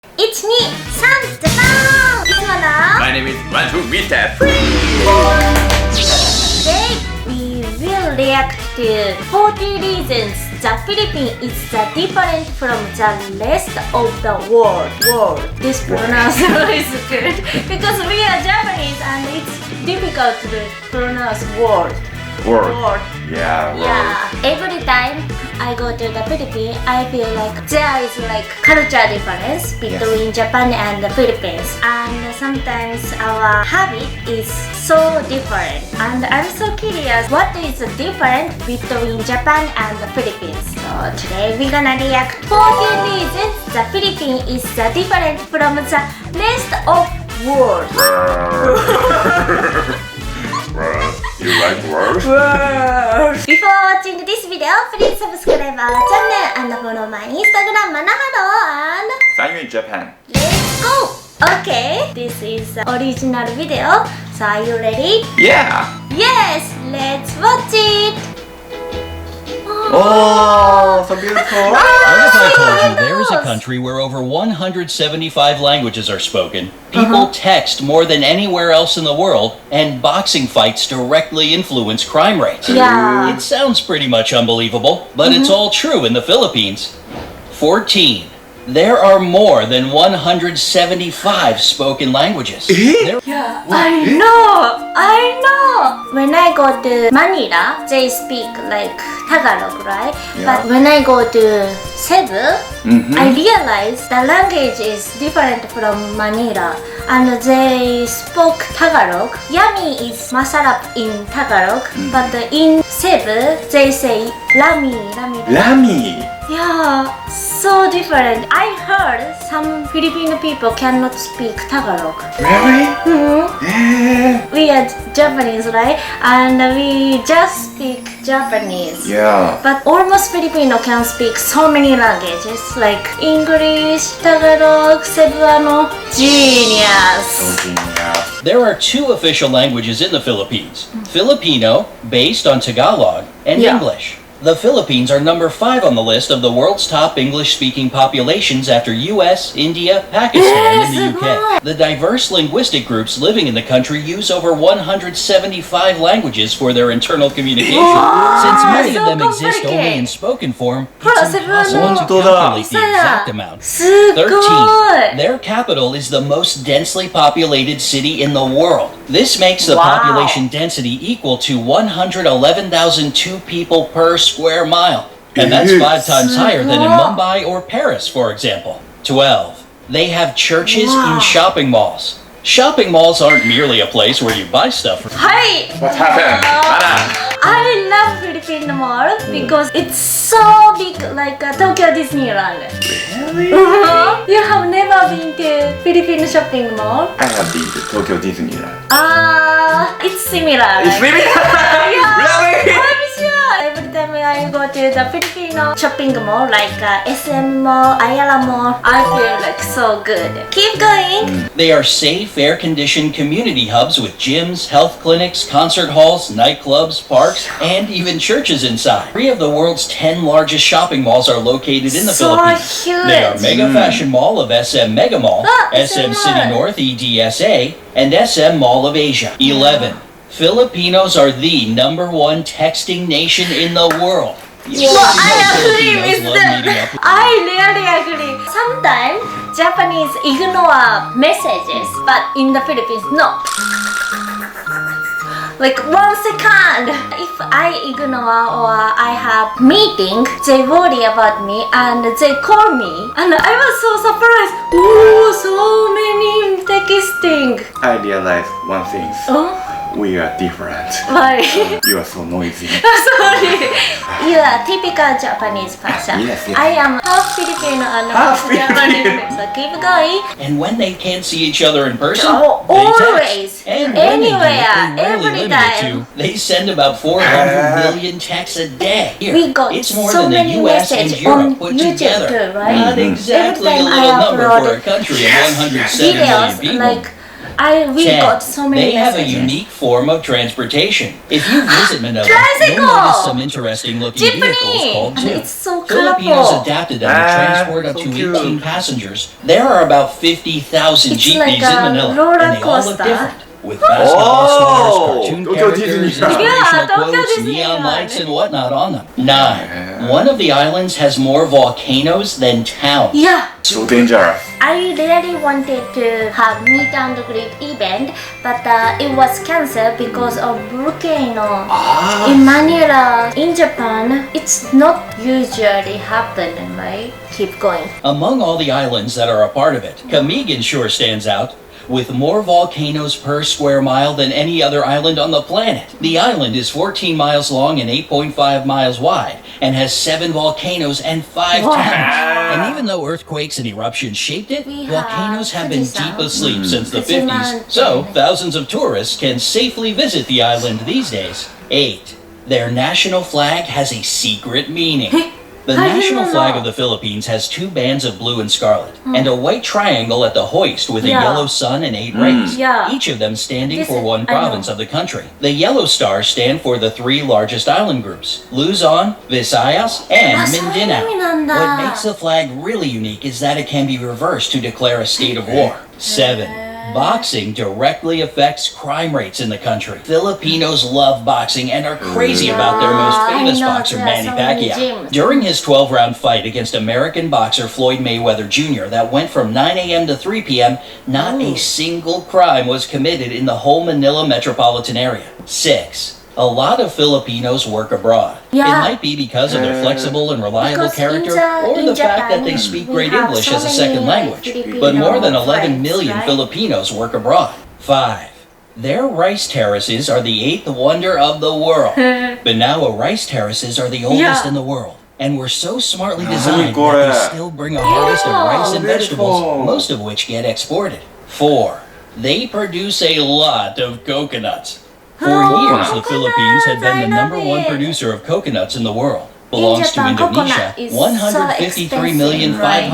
1、2、3、ジャパンいつもの My name is One2 Mr. Today we will react to 40 reasons the Philippines is the different from the rest of the world. This pronunciation is good because we are Japanese and it's difficult to pronounce word. Yeah. Every time I go to the Philippines, I feel like there is like culture difference between Japan and the Philippines, and sometimes our habit is so different. And I'm so curious, what is the difference between Japan and the Philippines? So today we're gonna react 14 reasons the Philippines is different from the rest of world. You like words? Before watching this video, please subscribe our channel and follow my Instagram Manaharo and Sign you in Japan. let's go! Okay, this is the original video. So are you ready? Yeah. Yes, let's watch it! Oh, so beautiful. What if I told you there is a country where over 175 languages are spoken, people text more than anywhere else in the world, and boxing fights directly influence crime rates? Yeah. It sounds pretty much unbelievable, but it's all true in the Philippines. 14. There are more than 175 spoken languages. Yeah, I know! When I go to Manila, they speak like Tagalog, right? Yeah. But when I go to Cebu, I realize the language is different from Manila. And they spoke Tagalog. Yummy is masarap in Tagalog, but in Cebu, they say lami. Lami. Yeah, so different. I heard some Filipino people cannot speak Tagalog. Really? Mhm. We are Japanese, right? And we just speak Japanese. Yeah. But almost Filipino can speak so many languages like English, Tagalog, Cebuano. Genius! So genius. There are two official languages in the Philippines, Filipino, based on Tagalog, and Yeah. English. The Philippines are number 5 on the list of the world's top English-speaking populations after US, India, Pakistan, and the UK. The diverse linguistic groups living in the country use over 175 languages for their internal communication. Since many of so them exist only in complicated. spoken form, Hara, it's impossible to Cebuano. calculate the exact amount. すごい 13. Their capital is the most densely populated city in the world. This makes the Wow. population density equal to 111,002 people per square mile. And that's 5 times higher than in Mumbai or Paris, for example. 12. They have churches Wow. in shopping malls. Shopping malls aren't merely a place where you buy stuff. はい What happened? I love Philippine Mall because it's so big like Tokyo Disneyland. Really? You have never been to Philippine shopping mall? I have been to Tokyo Disneyland. It's similar. It's really? Yeah. Really? I'm sure. Every time I go to the Filipino shopping mall like SM Mall, Ayala Mall, I feel like so good. Keep going. They are safe, air-conditioned community hubs with gyms, health clinics, concert halls, nightclubs, parks, and even churches inside. 3 of the world's 10 largest shopping malls are located in the So Philippines. huge. They are Mega Fashion Mall of SM Mega Mall, SM City Mall. North EDSA, and SM Mall of Asia. 11. Filipinos are the #1 texting nation in the world. You Well, already I know agree Filipinos with love meeting that. up with I really agree. Sometimes Japanese ignore messages, but in the Philippines, no. Like 1 second. If I ignore or I have meeting, they worry about me and they call me. And I was so surprised. Oh, so many texting. I realized one thing. Oh, We are different. why? You are so noisy. Sorry. You are typical Japanese person. Yes, yes. I am half Filipino and Half half Japanese. So keep going. And when they can't see each other in person, Oh, they always. text. And when Anywhere, they do, every rarely limit it time. to, they send about 400 million texts a day. Here, We got it's more so than many the US and messages Europe on put YouTube together. too, right? Not exactly Every a time I little number for a upload country of 107 million videos people. like We 10. got so many They have a messages. unique form of transportation. If you visit Manila, Tricycle! you'll notice some interesting looking vehicles Jeepney! called too. It's so Filipinos colorful. adapted them to transport up so to cute. 18 passengers. There are about 50,000 It's jeepneys like a in Manila, roller and they all look coaster. different. With basketball stars, cartoon Tokyo characters, Disneyland. inspirational Yeah, Tokyo quotes, Disneyland. neon lights, and whatnot on them. 9. Yeah. One of the islands has more volcanoes than towns. Yeah. So dangerous. I really wanted to have meet and greet event, but it was cancelled because of volcano. In Manila, in Japan, it's not usually happening, right? Keep going. Among all the islands that are a part of it, Kamigan sure stands out. With more volcanoes per square mile than any other island on the planet. The island is 14 miles long and 8.5 miles wide, and has 7 volcanoes and 5 Wow. towns. And even though earthquakes and eruptions shaped it, We volcanoes have been Fujisan. deep asleep since the Fujisan. 50s, so thousands of tourists can safely visit the island these days. 8. Their national flag has a secret meaning. The I didn't national flag know. of the Philippines has 2 bands of blue and scarlet, and a white triangle at the hoist with a Yeah. yellow sun and 8 rays, Yeah. each of them standing This for is- one I province know. of the country. The yellow stars stand for the 3 largest island groups, Luzon, Visayas, and Mindanao. そういう意味なんだ。 What makes the flag really unique is that it can be reversed to declare a state of war. 7. Boxing directly affects crime rates in the country. Filipinos love boxing and are crazy about their most I famous know, boxer, there are Manny so many Pacquiao. gyms. During his 12-round fight against American boxer Floyd Mayweather Jr. that went from 9 a.m. to 3 p.m., not a single crime was committed in the whole Manila metropolitan area. 6. A lot of Filipinos work abroad. Yeah. It might be because of their flexible and reliable Because character, or in the fact that Japan, they speak we great have English so as a many, second like, language. Filipino But more than 11 friends, million right? Filipinos work abroad. 5. Their rice terraces are the 8th wonder of the world. Banawa rice terraces are the oldest Yeah. in the world, and were so smartly designed cool. that they still bring a harvest of rice and vegetables, Beautiful. most of which get exported. 4. They produce a lot of coconuts. For years, the Philippines had been the number one producer of coconuts in the world. Belongs to Japan, Indonesia. coconut is so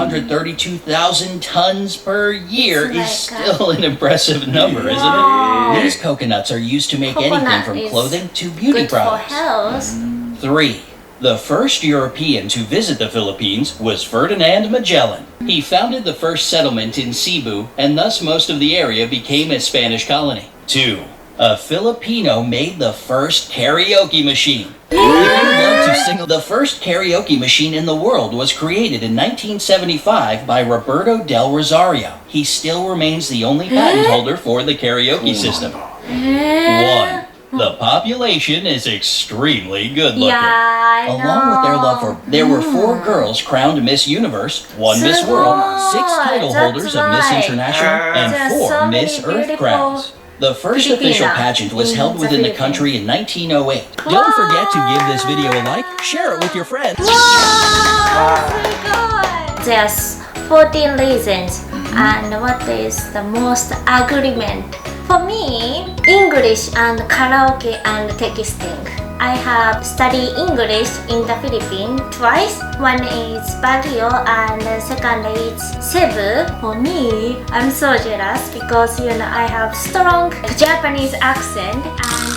153,532,000 tons per year is It's like, still an impressive number, isn't it? These coconuts are used to make anything Coconut from is clothing to beauty Good for products. health. 3. The first European to visit the Philippines was Ferdinand Magellan. He founded the first settlement in Cebu, and thus most of the area became a Spanish colony. 2. A Filipino made the first karaoke machine. If you love to sing, the first karaoke machine in the world was created in 1975 by Roberto Del Rosario. He still remains the only patent holder for the karaoke system. 1. The population is extremely good looking. Yeah, I know. Along with their love for, there were 4 girls crowned Miss Universe, 1 Miss World, 6 title That's holders of Miss right. International, and There's 4 so many Miss Earth beautiful crowns. The first official Filipina pageant was in held the within the Philippines. country in 1908. Don't forget to give this video a like, share it with your friends. Wow, oh my God. There's 14 reasons, and what is the most agreement? For me, English and karaoke and texting. I have studied English in the Philippines twice. One is Baguio and the second is Cebu. For me, I'm so jealous because I have strong Japanese accent and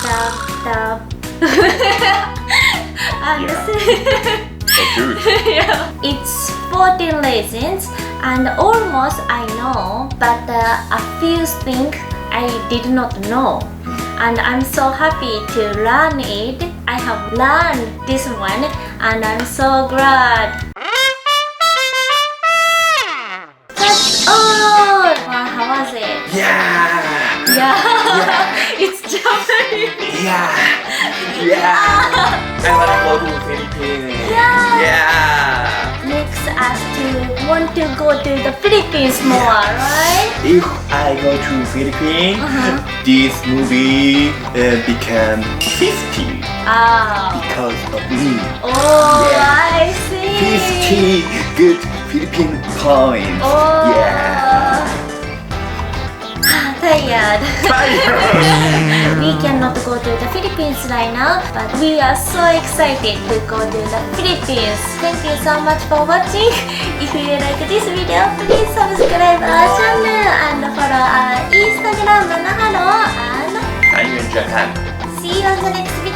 So cute. yeah. It's 14 lessons and almost I know, but a few things I did not know. And I'm so happy to learn it. I have learned this one and I'm so glad. That's all! Wow, how was it? Yeah. Yeah, it's Japanese. Yeah. Yeah. I wanna go to Philippines. Yeah. Yeah. Makes us to want to go to the Philippines more, right? If I go to Philippines, this movie became 50 Ah. because of me. Oh, Yeah. I see. 50 good Philippine coins. Oh. Yeah. Tired. Tired. We cannot go to the Philippines right now, but we are so excited to go to the Philippines. Thank you so much for watching. If you like this video, please subscribe our channel and follow our Instagram time. See you on the next video.